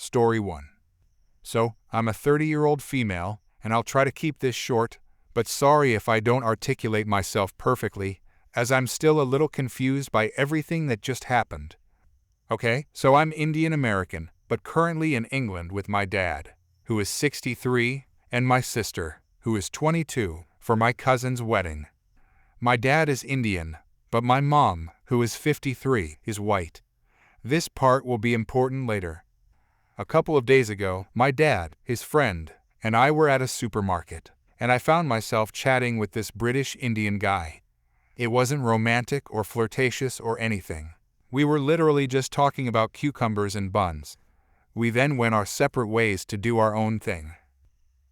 Story 1. So, I'm a 30-year-old female, and I'll try to keep this short, but sorry if I don't articulate myself perfectly, as I'm still a little confused by everything that just happened. Okay, so I'm Indian American, but currently in England with my dad, who is 63, and my sister, who is 22, for my cousin's wedding. My dad is Indian, but my mom, who is 53, is white. This part will be important later. A couple of days ago, my dad, his friend, and I were at a supermarket, and I found myself chatting with this British Indian guy. It wasn't romantic or flirtatious or anything. We were literally just talking about cucumbers and buns. We then went our separate ways to do our own thing.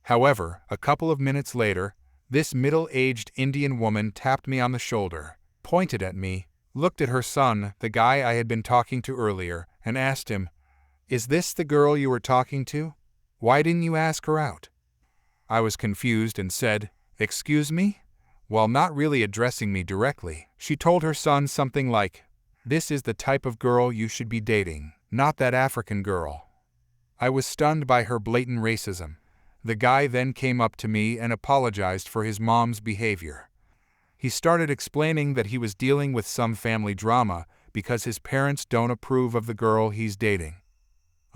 However, a couple of minutes later, this middle-aged Indian woman tapped me on the shoulder, pointed at me, looked at her son, the guy I had been talking to earlier, and asked him, "Is this the girl you were talking to? Why didn't you ask her out?" I was confused and said, "Excuse me?" While not really addressing me directly, she told her son something like, "This is the type of girl you should be dating, not that African girl." I was stunned by her blatant racism. The guy then came up to me and apologized for his mom's behavior. He started explaining that he was dealing with some family drama because his parents don't approve of the girl he's dating.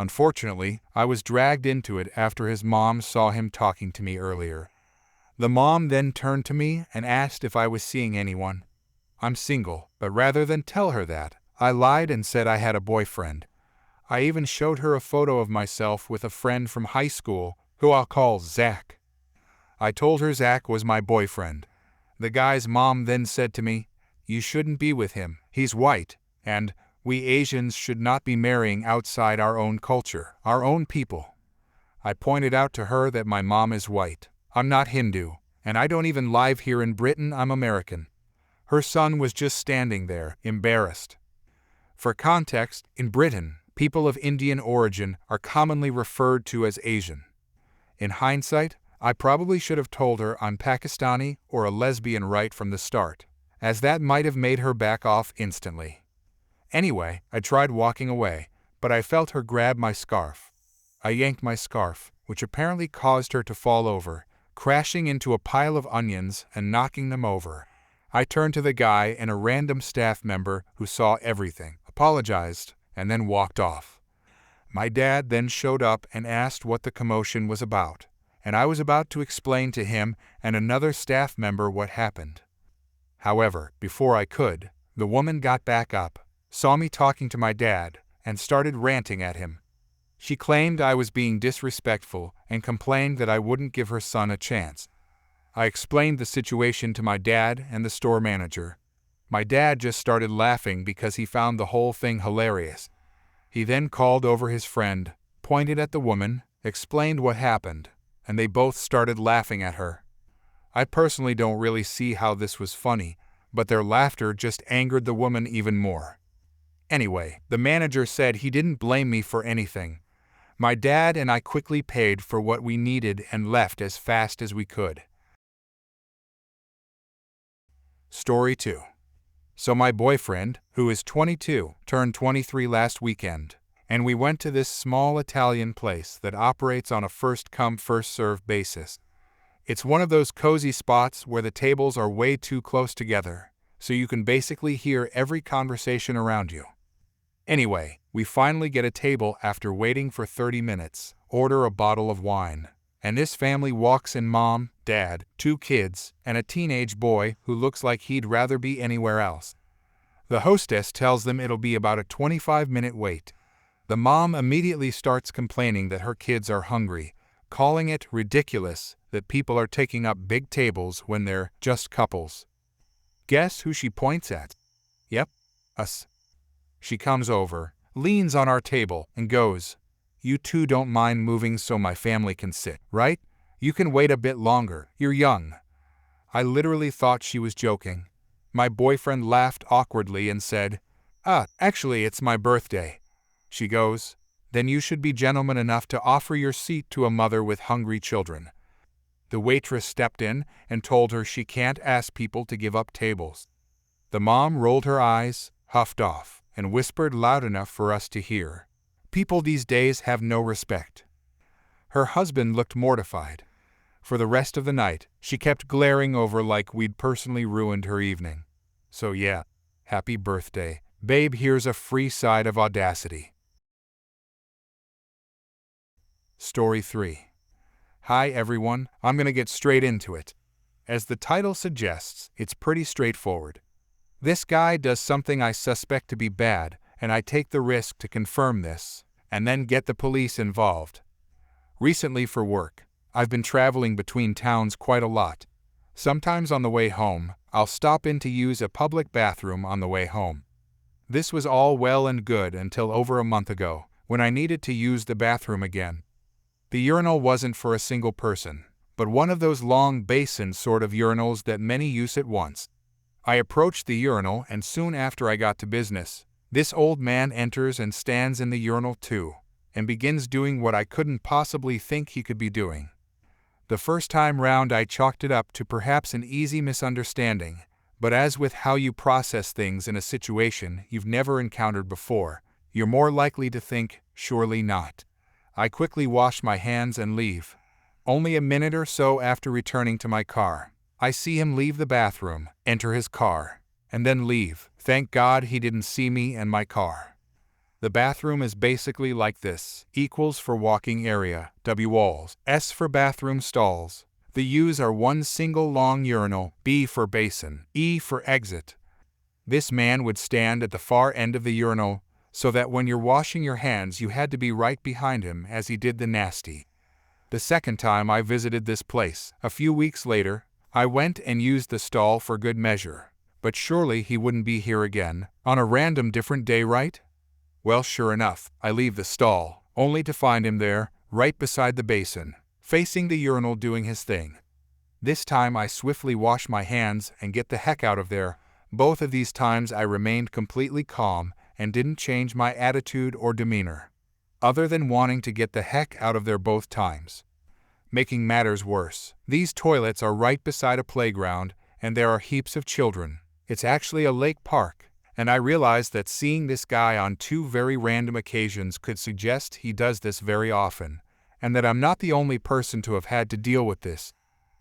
Unfortunately, I was dragged into it after his mom saw him talking to me earlier. The mom then turned to me and asked if I was seeing anyone. I'm single, but rather than tell her that, I lied and said I had a boyfriend. I even showed her a photo of myself with a friend from high school, who I'll call Zach. I told her Zach was my boyfriend. The guy's mom then said to me, "You shouldn't be with him, he's white, and we Asians should not be marrying outside our own culture, our own people." I pointed out to her that my mom is white. I'm not Hindu, and I don't even live here in Britain, I'm American. Her son was just standing there, embarrassed. For context, in Britain, people of Indian origin are commonly referred to as Asian. In hindsight, I probably should have told her I'm Pakistani or a lesbian right from the start, as that might have made her back off instantly. Anyway, I tried walking away, but I felt her grab my scarf. I yanked my scarf, which apparently caused her to fall over, crashing into a pile of onions and knocking them over. I turned to the guy and a random staff member who saw everything, apologized, and then walked off. My dad then showed up and asked what the commotion was about, and I was about to explain to him and another staff member what happened. However, before I could, the woman got back up, saw me talking to my dad, and started ranting at him. She claimed I was being disrespectful and complained that I wouldn't give her son a chance. I explained the situation to my dad and the store manager. My dad just started laughing because he found the whole thing hilarious. He then called over his friend, pointed at the woman, explained what happened, and they both started laughing at her. I personally don't really see how this was funny, but their laughter just angered the woman even more. Anyway, the manager said he didn't blame me for anything. My dad and I quickly paid for what we needed and left as fast as we could. Story 2. So my boyfriend, who is 22, turned 23 last weekend, and we went to this small Italian place that operates on a first-come, first-served basis. It's one of those cozy spots where the tables are way too close together, so you can basically hear every conversation around you. Anyway, we finally get a table after waiting for 30 minutes, order a bottle of wine, and this family walks in: mom, dad, 2 kids, and a teenage boy who looks like he'd rather be anywhere else. The hostess tells them it'll be about a 25-minute wait. The mom immediately starts complaining that her kids are hungry, calling it ridiculous that people are taking up big tables when they're just couples. Guess who she points at? Yep, us. She comes over, leans on our table, and goes, "You two don't mind moving so my family can sit, right? You can wait a bit longer, you're young." I literally thought she was joking. My boyfriend laughed awkwardly and said, "Actually it's my birthday." She goes, "Then you should be gentleman enough to offer your seat to a mother with hungry children." The waitress stepped in and told her she can't ask people to give up tables. The mom rolled her eyes, huffed off, and whispered loud enough for us to hear, People these days have no respect." Her husband looked mortified. For the rest of the night, she kept glaring over like we'd personally ruined her evening. So yeah, happy birthday, babe. Here's a free side of audacity. Story 3. Hi everyone, I'm gonna get straight into it. As the title suggests, it's pretty straightforward. This guy does something I suspect to be bad, and I take the risk to confirm this, and then get the police involved. Recently for work, I've been traveling between towns quite a lot. Sometimes on the way home, I'll stop in to use a public bathroom on the way home. This was all well and good until over a month ago, when I needed to use the bathroom again. The urinal wasn't for a single person, but one of those long basin sort of urinals that many use at once. I approached the urinal, and soon after I got to business, this old man enters and stands in the urinal too, and begins doing what I couldn't possibly think he could be doing. The first time round I chalked it up to perhaps an easy misunderstanding, but as with how you process things in a situation you've never encountered before, you're more likely to think, surely not. I quickly wash my hands and leave. Only a minute or so after returning to my car, I see him leave the bathroom, enter his car, and then leave. Thank God he didn't see me and my car. The bathroom is basically like this: equals for walking area, W walls, S for bathroom stalls. The U's are one single long urinal, B for basin, E for exit. This man would stand at the far end of the urinal, so that when you're washing your hands you had to be right behind him as he did the nasty. The second time I visited this place, a few weeks later, I went and used the stall for good measure. But surely he wouldn't be here again, on a random different day, right? Well, sure enough, I leave the stall, only to find him there, right beside the basin, facing the urinal doing his thing. This time I swiftly wash my hands and get the heck out of there. Both of these times I remained completely calm and didn't change my attitude or demeanor, other than wanting to get the heck out of there both times. Making matters worse, these toilets are right beside a playground, and there are heaps of children. It's actually a lake park, and I realized that seeing this guy on 2 very random occasions could suggest he does this very often, and that I'm not the only person to have had to deal with this.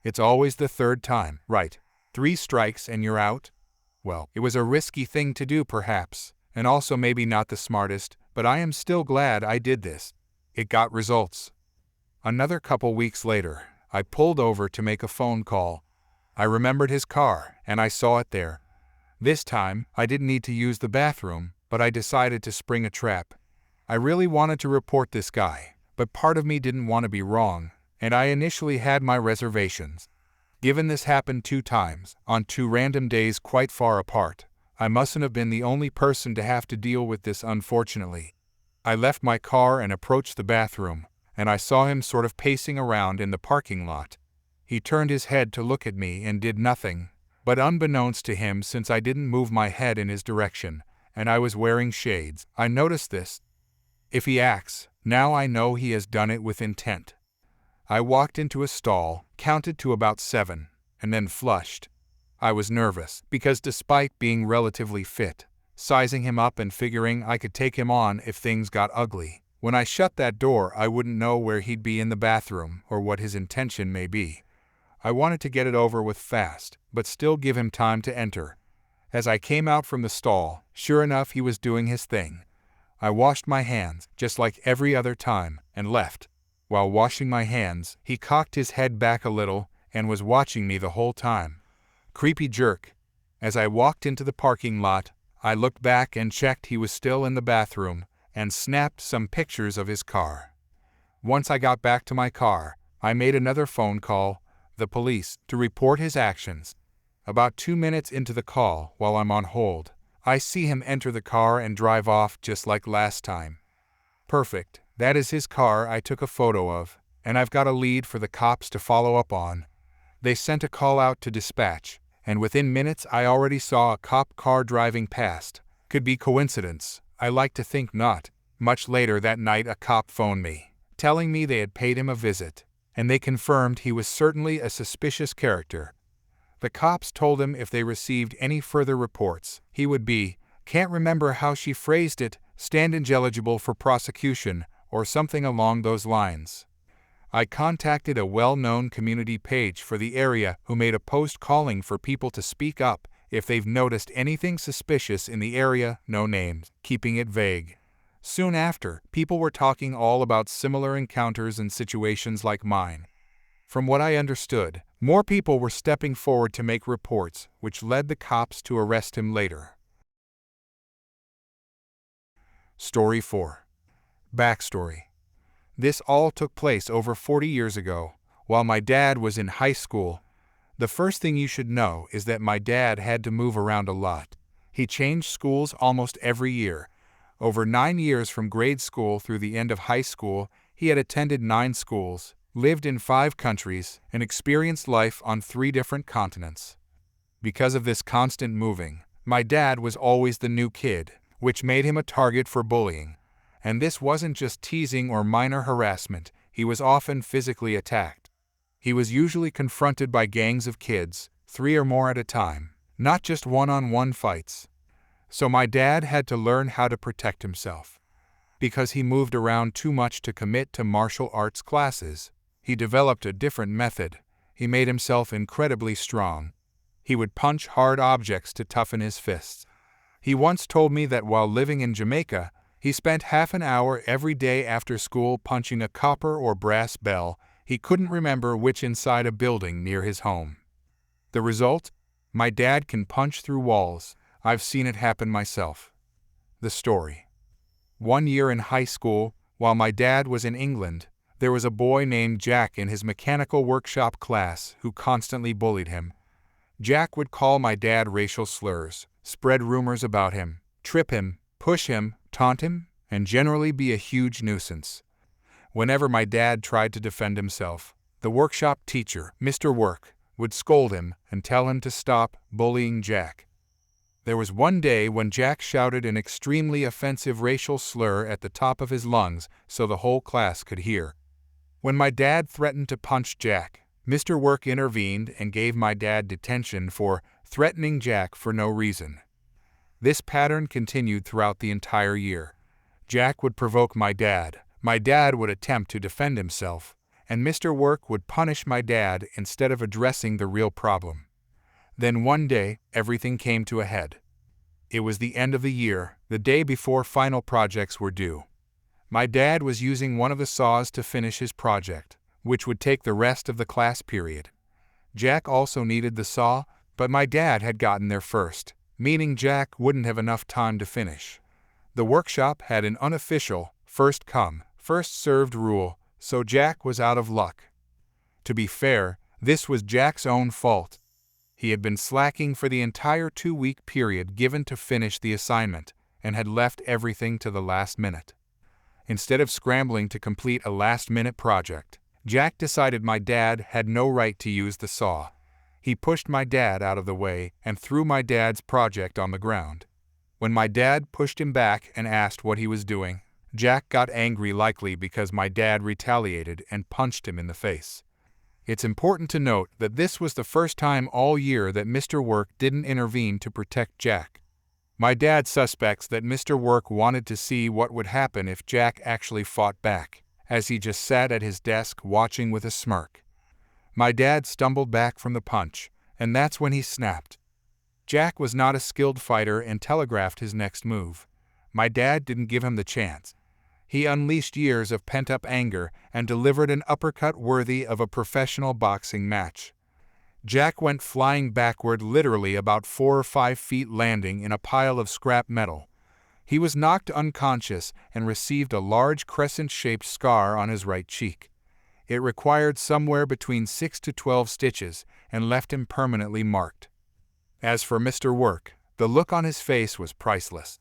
It's always the third time, right? 3 strikes and you're out? Well, it was a risky thing to do perhaps, and also maybe not the smartest, but I am still glad I did this. It got results. Another couple weeks later, I pulled over to make a phone call. I remembered his car, and I saw it there. This time, I didn't need to use the bathroom, but I decided to spring a trap. I really wanted to report this guy, but part of me didn't want to be wrong, and I initially had my reservations. Given this happened 2 times, on 2 random days quite far apart, I mustn't have been the only person to have to deal with this, unfortunately. I left my car and approached the bathroom, and I saw him sort of pacing around in the parking lot. He turned his head to look at me and did nothing, but unbeknownst to him, since I didn't move my head in his direction, and I was wearing shades, I noticed this. If he acts, now I know he has done it with intent. I walked into a stall, counted to about 7, and then flushed. I was nervous, because despite being relatively fit, sizing him up and figuring I could take him on if things got ugly, when I shut that door I wouldn't know where he'd be in the bathroom or what his intention may be. I wanted to get it over with fast, but still give him time to enter. As I came out from the stall, sure enough he was doing his thing. I washed my hands, just like every other time, and left. While washing my hands, he cocked his head back a little and was watching me the whole time. Creepy jerk. As I walked into the parking lot, I looked back and checked he was still in the bathroom, and snapped some pictures of his car. Once I got back to my car, I made another phone call, the police, to report his actions. About 2 minutes into the call, while I'm on hold, I see him enter the car and drive off just like last time. Perfect, that is his car I took a photo of, and I've got a lead for the cops to follow up on. They sent a call out to dispatch, and within minutes I already saw a cop car driving past. Could be coincidence, I like to think not. Much later that night a cop phoned me, telling me they had paid him a visit, and they confirmed he was certainly a suspicious character. The cops told him if they received any further reports, he would be, can't remember how she phrased it, stand ineligible for prosecution, or something along those lines. I contacted a well-known community page for the area who made a post calling for people to speak up if they've noticed anything suspicious in the area, no names, keeping it vague. Soon after, people were talking all about similar encounters and situations like mine. From what I understood, more people were stepping forward to make reports, which led the cops to arrest him later. Story 4. Backstory. This all took place over 40 years ago, while my dad was in high school. The first thing you should know is that my dad had to move around a lot. He changed schools almost every year. Over 9 years from grade school through the end of high school, he had attended 9 schools, lived in 5 countries, and experienced life on 3 different continents. Because of this constant moving, my dad was always the new kid, which made him a target for bullying. And this wasn't just teasing or minor harassment, he was often physically attacked. He was usually confronted by gangs of kids, 3 or more at a time, not just one-on-one fights. So my dad had to learn how to protect himself. Because he moved around too much to commit to martial arts classes, he developed a different method. He made himself incredibly strong. He would punch hard objects to toughen his fists. He once told me that while living in Jamaica, he spent half an hour every day after school punching a copper or brass bell. He couldn't remember which inside a building near his home. The result? My dad can punch through walls. I've seen it happen myself. The story. One year in high school, while my dad was in England, there was a boy named Jack in his mechanical workshop class who constantly bullied him. Jack would call my dad racial slurs, spread rumors about him, trip him, push him, taunt him, and generally be a huge nuisance. Whenever my dad tried to defend himself, the workshop teacher, Mr. Work, would scold him and tell him to stop bullying Jack. There was one day when Jack shouted an extremely offensive racial slur at the top of his lungs so the whole class could hear. When my dad threatened to punch Jack, Mr. Work intervened and gave my dad detention for threatening Jack for no reason. This pattern continued throughout the entire year. Jack would provoke my dad would attempt to defend himself, and Mr. Work would punish my dad instead of addressing the real problem. Then one day, everything came to a head. It was the end of the year, the day before final projects were due. My dad was using one of the saws to finish his project, which would take the rest of the class period. Jack also needed the saw, but my dad had gotten there first, meaning Jack wouldn't have enough time to finish. The workshop had an unofficial, first come, first served rule, so Jack was out of luck. To be fair, this was Jack's own fault. He had been slacking for the entire 2-week period given to finish the assignment, and had left everything to the last minute. Instead of scrambling to complete a last-minute project, Jack decided my dad had no right to use the saw. He pushed my dad out of the way and threw my dad's project on the ground. When my dad pushed him back and asked what he was doing, Jack got angry, likely because my dad retaliated and punched him in the face. It's important to note that this was the first time all year that Mr. Work didn't intervene to protect Jack. My dad suspects that Mr. Work wanted to see what would happen if Jack actually fought back, as he just sat at his desk watching with a smirk. My dad stumbled back from the punch, and that's when he snapped. Jack was not a skilled fighter and telegraphed his next move. My dad didn't give him the chance. He unleashed years of pent-up anger and delivered an uppercut worthy of a professional boxing match. Jack went flying backward, literally about 4 or 5 feet, landing in a pile of scrap metal. He was knocked unconscious and received a large crescent-shaped scar on his right cheek. It required somewhere between 6 to 12 stitches and left him permanently marked. As for Mr. Work, the look on his face was priceless.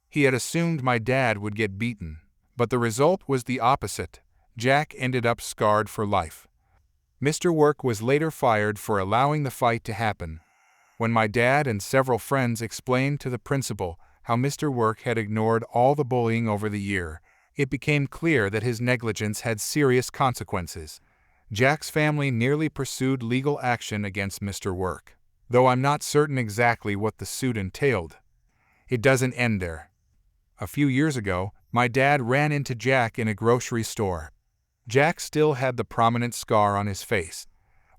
He had assumed my dad would get beaten, but the result was the opposite. Jack ended up scarred for life. Mr. Work was later fired for allowing the fight to happen. When my dad and several friends explained to the principal how Mr. Work had ignored all the bullying over the year, it became clear that his negligence had serious consequences. Jack's family nearly pursued legal action against Mr. Work, though I'm not certain exactly what the suit entailed. It doesn't end there. A few years ago, my dad ran into Jack in a grocery store. Jack still had the prominent scar on his face.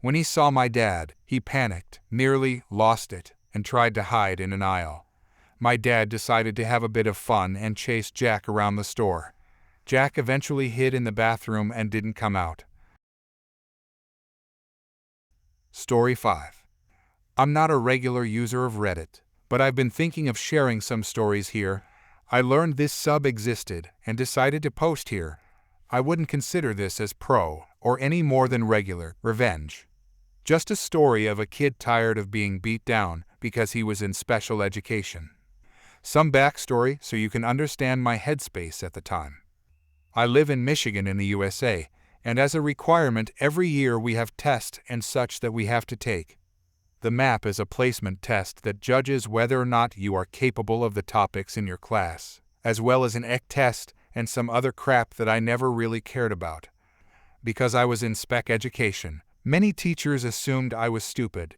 When he saw my dad, he panicked, nearly lost it, and tried to hide in an aisle. My dad decided to have a bit of fun and chased Jack around the store. Jack eventually hid in the bathroom and didn't come out. Story 5. I'm not a regular user of Reddit, but I've been thinking of sharing some stories here. I learned this sub existed and decided to post here. I wouldn't consider this as pro or any more than regular revenge. Just a story of a kid tired of being beat down because he was in special education. Some backstory so you can understand my headspace at the time. I live in Michigan in the USA, and as a requirement every year we have tests and such that we have to take. The MAP is a placement test that judges whether or not you are capable of the topics in your class, as well as an EC test and some other crap that I never really cared about. Because I was in spec education, many teachers assumed I was stupid.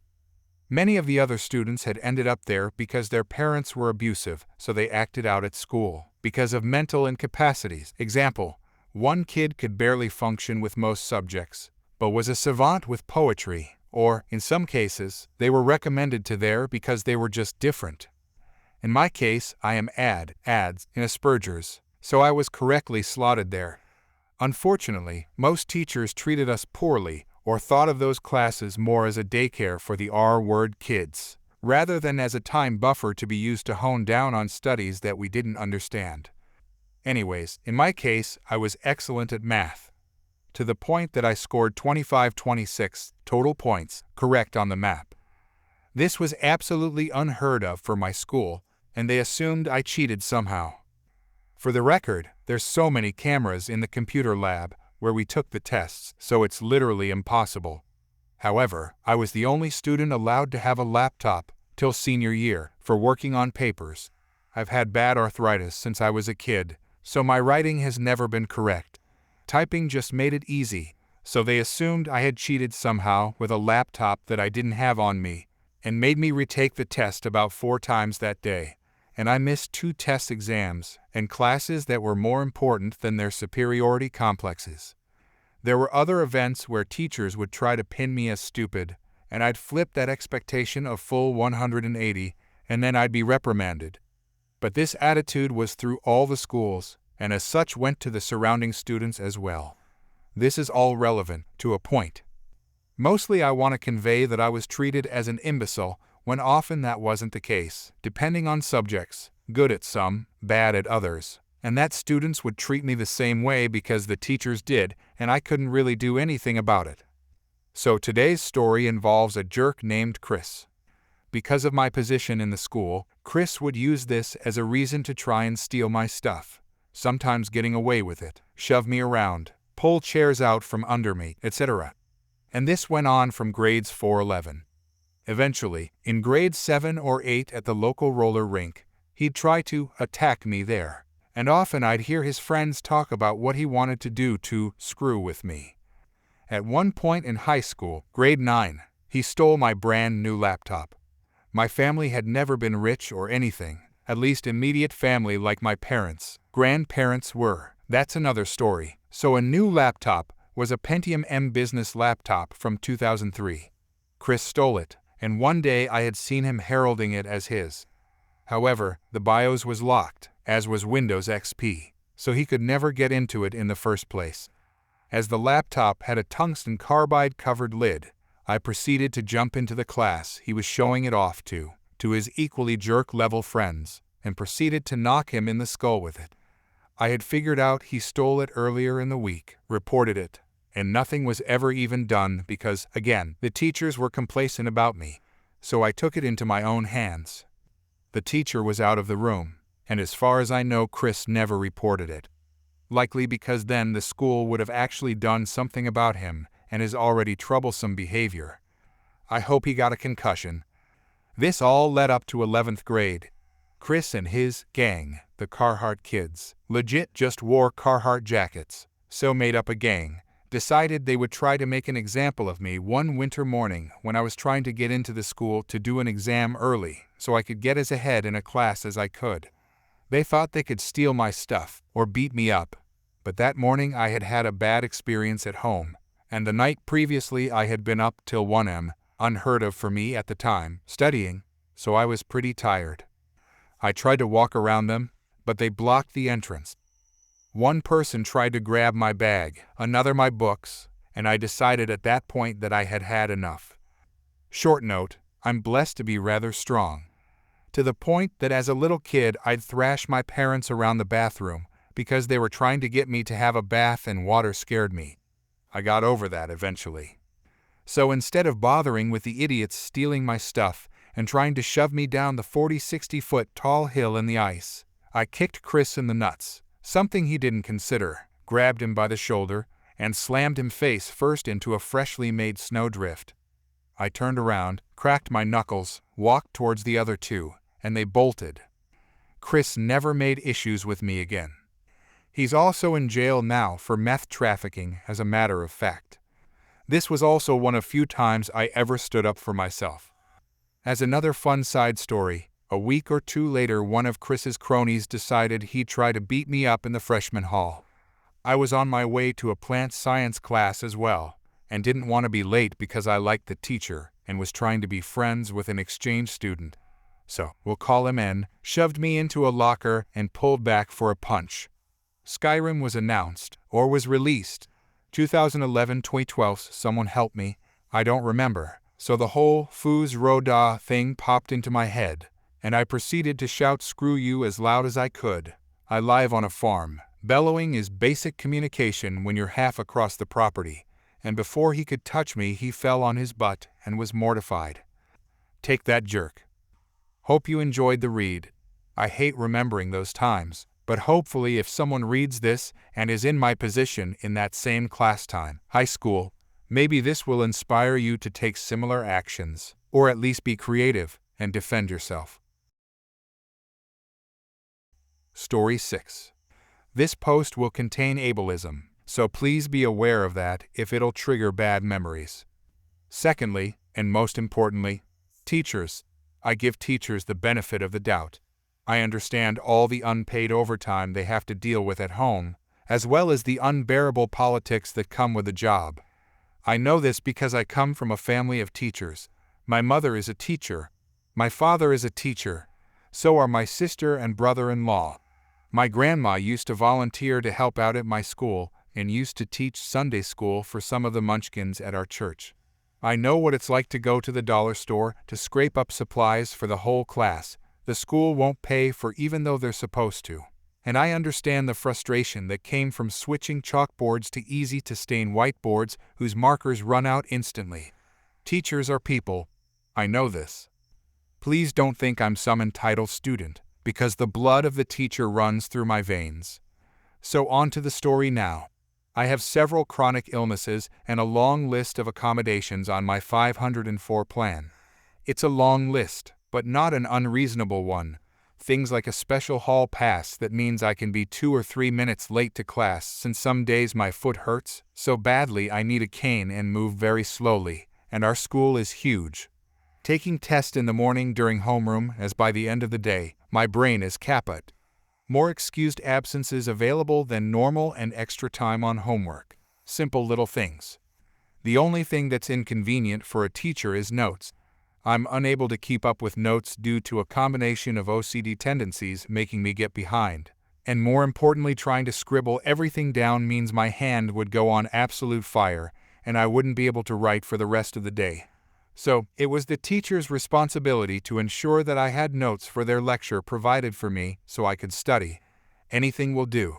Many of the other students had ended up there because their parents were abusive, so they acted out at school because of mental incapacities. Example, one kid could barely function with most subjects, but was a savant with poetry, or, in some cases, they were recommended to there because they were just different. In my case, I am ads in Asperger's, so I was correctly slotted there. Unfortunately, most teachers treated us poorly or thought of those classes more as a daycare for the R-word kids, rather than as a time buffer to be used to hone down on studies that we didn't understand. Anyways, in my case, I was excellent at math, to the point that I scored 25-26 total points correct on the map. This was absolutely unheard of for my school, and they assumed I cheated somehow. For the record, there's so many cameras in the computer lab where we took the tests, so it's literally impossible. However, I was the only student allowed to have a laptop till senior year for working on papers. I've had bad arthritis since I was a kid, so my writing has never been correct. Typing just made it easy, so they assumed I had cheated somehow with a laptop that I didn't have on me, and made me retake the test about 4 times that day. And I missed 2 test exams and classes that were more important than their superiority complexes. There were other events where teachers would try to pin me as stupid, and I'd flip that expectation a full 180, and then I'd be reprimanded. But this attitude was through all the schools, and as such went to the surrounding students as well. This is all relevant, to a point. Mostly I want to convey that I was treated as an imbecile, when often that wasn't the case, depending on subjects, good at some, bad at others, and that students would treat me the same way because the teachers did, and I couldn't really do anything about it. So today's story involves a jerk named Chris. Because of my position in the school, Chris would use this as a reason to try and steal my stuff, sometimes getting away with it, shove me around, pull chairs out from under me, etc. And this went on from grades 4-11. Eventually, in grade 7 or 8 at the local roller rink, he'd try to attack me there, and often I'd hear his friends talk about what he wanted to do to screw with me. At one point in high school, grade 9, he stole my brand new laptop. My family had never been rich or anything, at least immediate family like my parents. Grandparents were. That's another story. So a new laptop was a Pentium M business laptop from 2003. Chris stole it, and one day I had seen him heralding it as his. However, the BIOS was locked, as was Windows XP, so he could never get into it in the first place. As the laptop had a tungsten carbide-covered lid, I proceeded to jump into the class he was showing it off to his equally jerk-level friends, and proceeded to knock him in the skull with it. I had figured out he stole it earlier in the week, reported it, and nothing was ever even done because, again, the teachers were complacent about me, so I took it into my own hands. The teacher was out of the room, and as far as I know, Chris never reported it. Likely because then the school would have actually done something about him and his already troublesome behavior. I hope he got a concussion. This all led up to 11th grade. Chris and his gang, the Carhartt kids, legit just wore Carhartt jackets, so made up a gang, decided they would try to make an example of me one winter morning when I was trying to get into the school to do an exam early so I could get as ahead in a class as I could. They thought they could steal my stuff or beat me up, but that morning I had had a bad experience at home, and the night previously I had been up till 1 a.m., unheard of for me at the time, studying, so I was pretty tired. I tried to walk around them, but they blocked the entrance. One person tried to grab my bag, another my books, and I decided at that point that I had had enough. Short note, I'm blessed to be rather strong. To the point that as a little kid I'd thrash my parents around the bathroom because they were trying to get me to have a bath and water scared me. I got over that eventually. So instead of bothering with the idiots stealing my stuff and trying to shove me down the 40-60 foot tall hill in the ice, I kicked Chris in the nuts, something he didn't consider, grabbed him by the shoulder, and slammed him face first into a freshly made snowdrift. I turned around, cracked my knuckles, walked towards the other two, and they bolted. Chris never made issues with me again. He's also in jail now for meth trafficking, as a matter of fact. This was also one of few times I ever stood up for myself. As another fun side story, a week or two later one of Chris's cronies decided he'd try to beat me up in the freshman hall. I was on my way to a plant science class as well, and didn't want to be late because I liked the teacher and was trying to be friends with an exchange student. So, we'll call him N, shoved me into a locker and pulled back for a punch. Skyrim was announced, or was released. 2011-2012, someone help me, I don't remember. So the whole Fooz Roda thing popped into my head, and I proceeded to shout "screw you" as loud as I could. I live on a farm. Bellowing is basic communication when you're half across the property, and before he could touch me he fell on his butt and was mortified. Take that, jerk. Hope you enjoyed the read. I hate remembering those times, but hopefully if someone reads this and is in my position in that same class time, high school, maybe this will inspire you to take similar actions, or at least be creative and defend yourself. Story 6. This post will contain ableism, so please be aware of that if it'll trigger bad memories. Secondly, and most importantly, teachers. I give teachers the benefit of the doubt. I understand all the unpaid overtime they have to deal with at home, as well as the unbearable politics that come with the job. I know this because I come from a family of teachers. My mother is a teacher. My father is a teacher. So are my sister and brother-in-law. My grandma used to volunteer to help out at my school and used to teach Sunday school for some of the munchkins at our church. I know what it's like to go to the dollar store to scrape up supplies for the whole class. The school won't pay for even though they're supposed to. And I understand the frustration that came from switching chalkboards to easy-to-stain whiteboards whose markers run out instantly. Teachers are people. I know this. Please don't think I'm some entitled student, because the blood of the teacher runs through my veins. So on to the story now. I have several chronic illnesses and a long list of accommodations on my 504 plan. It's a long list, but not an unreasonable one. Things like a special hall pass that means I can be 2 or 3 minutes late to class since some days my foot hurts so badly I need a cane and move very slowly, and our school is huge. Taking tests in the morning during homeroom as by the end of the day, my brain is kaput. More excused absences available than normal and extra time on homework. Simple little things. The only thing that's inconvenient for a teacher is notes. I'm unable to keep up with notes due to a combination of OCD tendencies making me get behind. And more importantly, trying to scribble everything down means my hand would go on absolute fire, and I wouldn't be able to write for the rest of the day. So, it was the teacher's responsibility to ensure that I had notes for their lecture provided for me so I could study. Anything will do.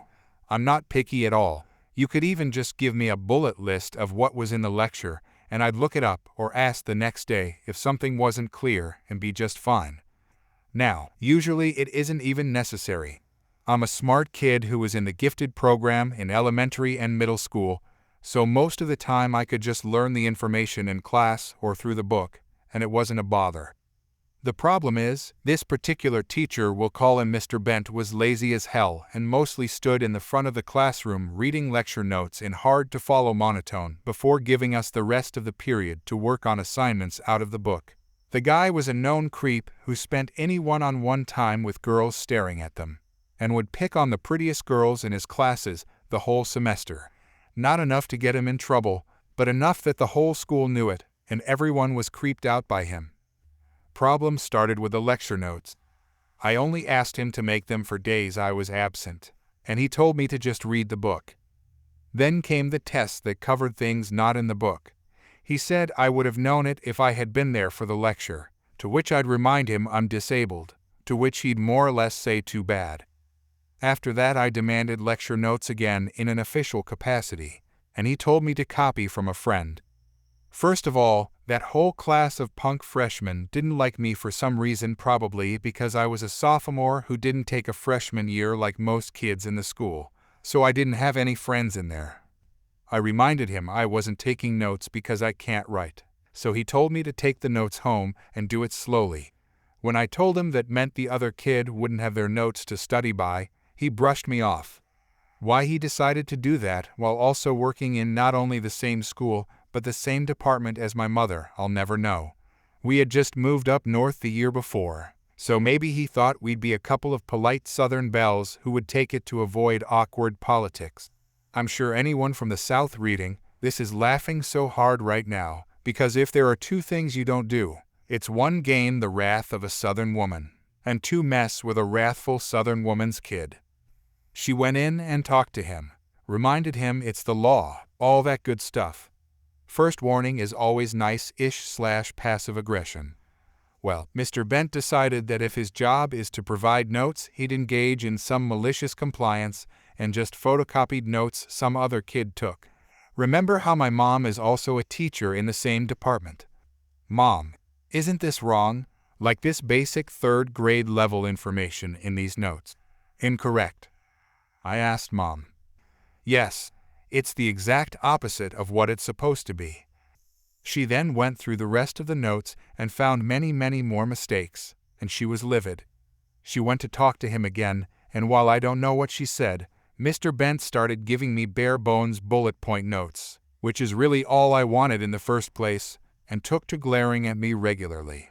I'm not picky at all. You could even just give me a bullet list of what was in the lecture, and I'd look it up or ask the next day if something wasn't clear and be just fine. Now, usually it isn't even necessary. I'm a smart kid who was in the gifted program in elementary and middle school, so most of the time I could just learn the information in class or through the book, and it wasn't a bother. The problem is, this particular teacher, we'll call him Mr. Bent, was lazy as hell and mostly stood in the front of the classroom reading lecture notes in hard-to-follow monotone before giving us the rest of the period to work on assignments out of the book. The guy was a known creep who spent any one-on-one time with girls staring at them. and would pick on the prettiest girls in his classes the whole semester. Not enough to get him in trouble, but enough that the whole school knew it, and everyone was creeped out by him. Problems started with the lecture notes. I only asked him to make them for days I was absent, and he told me to just read the book. Then came the tests that covered things not in the book. He said I would have known it if I had been there for the lecture, to which I'd remind him I'm disabled, to which he'd more or less say too bad. After that I demanded lecture notes again in an official capacity, and he told me to copy from a friend. First of all, that whole class of punk freshmen didn't like me for some reason, probably because I was a sophomore who didn't take a freshman year like most kids in the school, so I didn't have any friends in there. I reminded him I wasn't taking notes because I can't write, so he told me to take the notes home and do it slowly. When I told him that meant the other kid wouldn't have their notes to study by, he brushed me off. Why he decided to do that while also working in not only the same school but the same department as my mother, I'll never know. We had just moved up north the year before, so maybe he thought we'd be a couple of polite Southern belles who would take it to avoid awkward politics. I'm sure anyone from the South reading this is laughing so hard right now, because if there are two things you don't do, it's one, gain the wrath of a Southern woman, and two, mess with a wrathful Southern woman's kid. She went in and talked to him, reminded him it's the law, all that good stuff. First warning is always nice-ish/passive aggression. Well, Mr. Bent decided that if his job is to provide notes, he'd engage in some malicious compliance and just photocopied notes some other kid took. Remember how my mom is also a teacher in the same department. Mom, isn't this wrong? Like this basic third grade level information in these notes. Incorrect. I asked Mom. Yes, it's the exact opposite of what it's supposed to be. She then went through the rest of the notes and found many more mistakes, and she was livid. She went to talk to him again, and while I don't know what she said, Mr. Bent started giving me bare-bones bullet point notes, which is really all I wanted in the first place, and took to glaring at me regularly.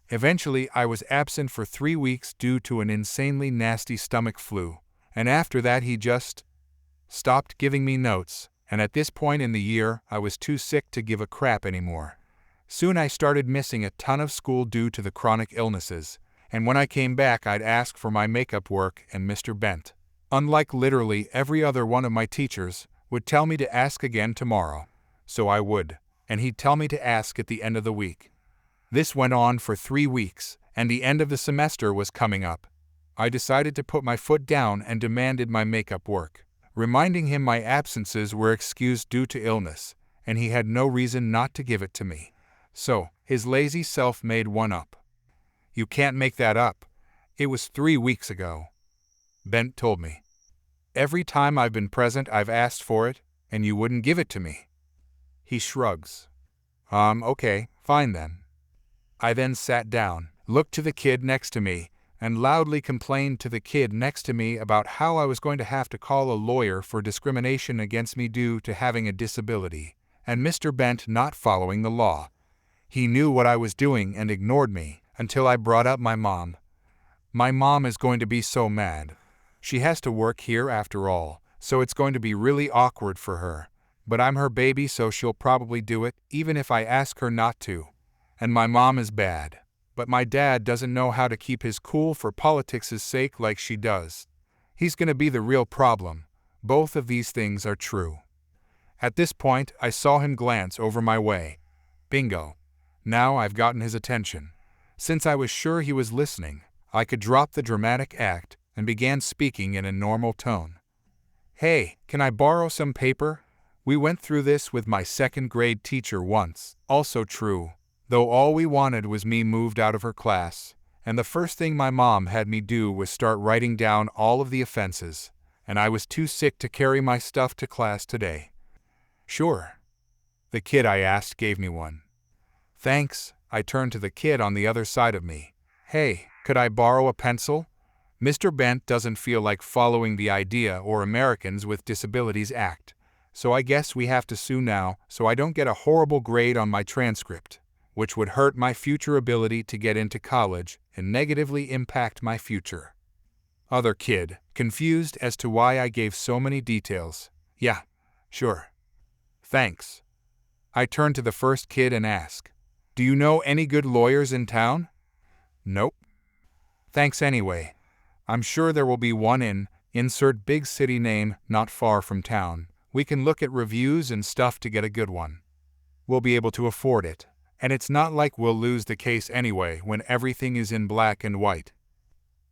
Eventually, I was absent for 3 weeks due to an insanely nasty stomach flu, and after that he just stopped giving me notes, and at this point in the year, I was too sick to give a crap anymore. Soon I started missing a ton of school due to the chronic illnesses, and when I came back I'd ask for my makeup work, and Mr. Bent, unlike literally every other one of my teachers, would tell me to ask again tomorrow. So I would, and he'd tell me to ask at the end of the week. This went on for 3 weeks, and the end of the semester was coming up. I decided to put my foot down and demanded my makeup work, reminding him my absences were excused due to illness, and he had no reason not to give it to me. So, his lazy self made one up. You can't make that up. It was 3 weeks ago. Bent told me. Every time I've been present I've asked for it, and you wouldn't give it to me. He shrugs. Okay, fine then. I then sat down, looked to the kid next to me, and loudly complained to the kid next to me about how I was going to have to call a lawyer for discrimination against me due to having a disability, and Mr. Bent not following the law. He knew what I was doing and ignored me until I brought up my mom. My mom is going to be so mad. She has to work here after all, so it's going to be really awkward for her. But I'm her baby, so she'll probably do it, even if I ask her not to. And my mom is bad. But my dad doesn't know how to keep his cool for politics' sake like she does. He's going to be the real problem. Both of these things are true. At this point, I saw him glance over my way. Bingo. Now I've gotten his attention. Since I was sure he was listening, I could drop the dramatic act and began speaking in a normal tone. Hey, can I borrow some paper? We went through this with my second grade teacher once. Also true. Though all we wanted was me moved out of her class, and the first thing my mom had me do was start writing down all of the offenses, and I was too sick to carry my stuff to class today. Sure. The kid I asked gave me one. Thanks. I turned to the kid on the other side of me. Hey, could I borrow a pencil? Mr. Bent doesn't feel like following the IDEA or Americans with Disabilities Act, so I guess we have to sue now so I don't get a horrible grade on my transcript, which would hurt my future ability to get into college and negatively impact my future. Other kid, confused as to why I gave so many details. Yeah, sure. Thanks. I turned to the first kid and asked, "Do you know any good lawyers in town?" Nope. Thanks anyway. I'm sure there will be one insert big city name not far from town. We can look at reviews and stuff to get a good one. We'll be able to afford it. And it's not like we'll lose the case anyway when everything is in black and white.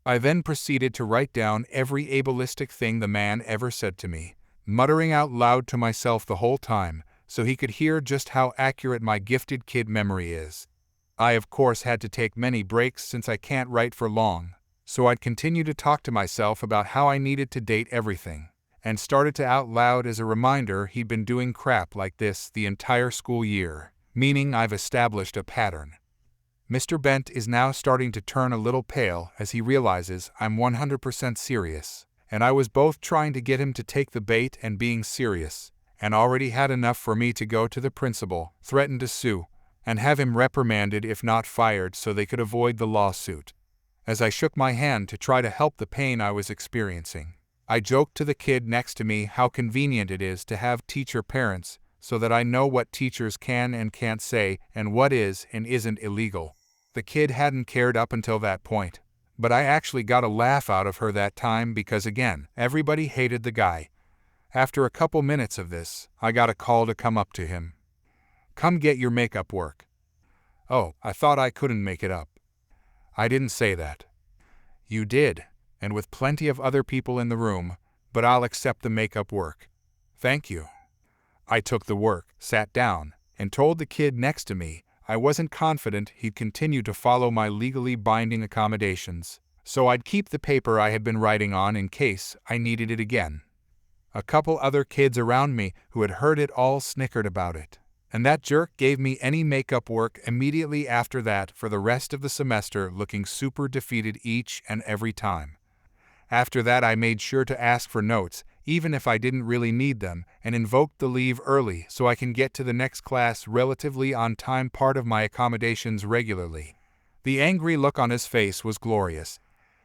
I then proceeded to write down every ableistic thing the man ever said to me, muttering out loud to myself the whole time, so he could hear just how accurate my gifted kid memory is. I of course had to take many breaks since I can't write for long, so I'd continue to talk to myself about how I needed to date everything, and started to out loud as a reminder he'd been doing crap like this the entire school year, meaning I've established a pattern. Mr. Bent is now starting to turn a little pale as he realizes I'm 100% serious, and I was both trying to get him to take the bait and being serious, and already had enough for me to go to the principal, threaten to sue, and have him reprimanded if not fired so they could avoid the lawsuit. As I shook my hand to try to help the pain I was experiencing, I joked to the kid next to me how convenient it is to have teacher parents so that I know what teachers can and can't say and what is and isn't illegal. The kid hadn't cared up until that point, but I actually got a laugh out of her that time because again, everybody hated the guy. After a couple minutes of this, I got a call to come up to him. "Come get your makeup work." "Oh, I thought I couldn't make it up." "I didn't say that." "You did, and with plenty of other people in the room, but I'll accept the makeup work." "Thank you." I took the work, sat down, and told the kid next to me I wasn't confident he'd continue to follow my legally binding accommodations, so I'd keep the paper I had been writing on in case I needed it again. A couple other kids around me who had heard it all snickered about it, and that jerk gave me any makeup work immediately after that for the rest of the semester, looking super defeated each and every time. After that I made sure to ask for notes, even if I didn't really need them, and invoked the leave early so I can get to the next class relatively on time, part of my accommodations regularly. The angry look on his face was glorious.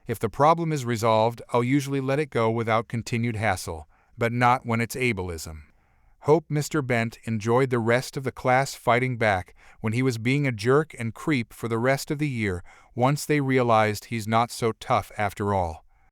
If the problem is resolved, I'll usually let it go without continued hassle, but not when it's ableism. Hope Mr. Bent enjoyed the rest of the class fighting back when he was being a jerk and creep for the rest of the year once they realized he's not so tough after all.